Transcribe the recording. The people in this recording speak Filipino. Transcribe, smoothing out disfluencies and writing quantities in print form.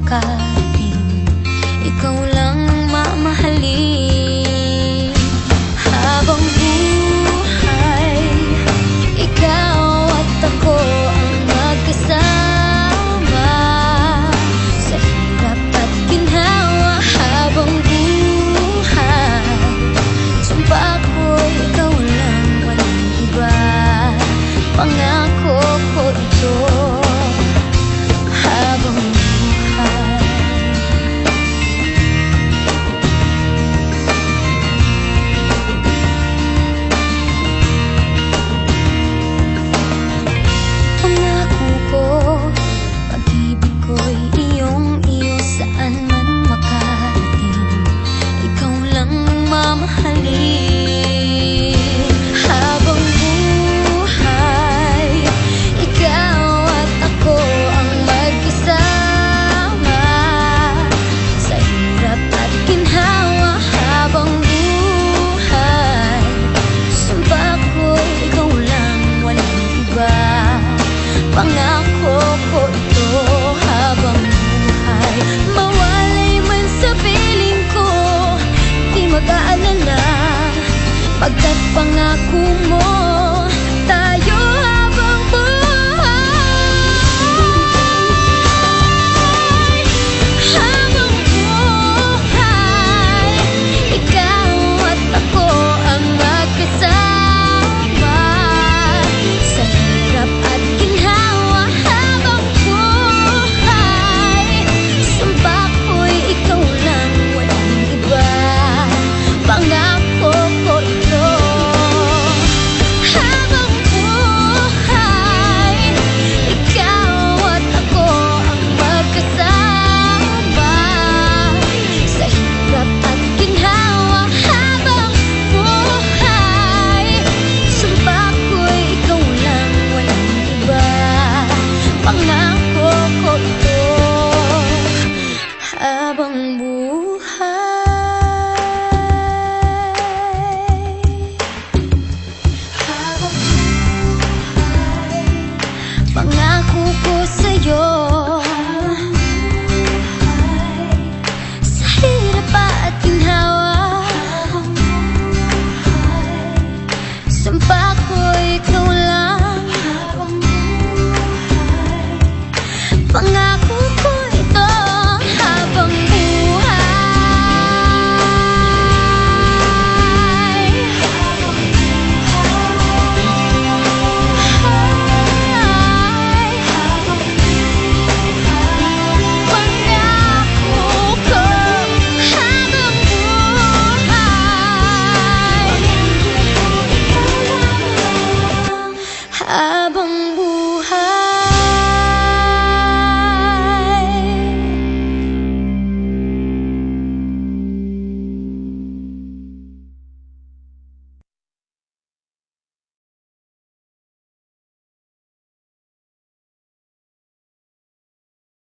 makain, ikaw lang mamahalin. Habang buhay, ikaw at ako ang magkasama sa hirap at ginhawa. Habang buhay, sumpa ko'y ikaw lang, walang iba. Pangako ko ito. Habang buhay, pangako ko, pag-ibig ko'y iyong-iyo, saan man makarating, ikaw lang mamahalin. Habang buhay, ikaw at ako ang magkasama sa hirap at ginhawa. Habang buhay, sumpa ko'y ikaw lang, walang iba. Pangako ko ito. Habang buhay, mawalay man sa piling ko, di mag-aalala, pagkat pangako mo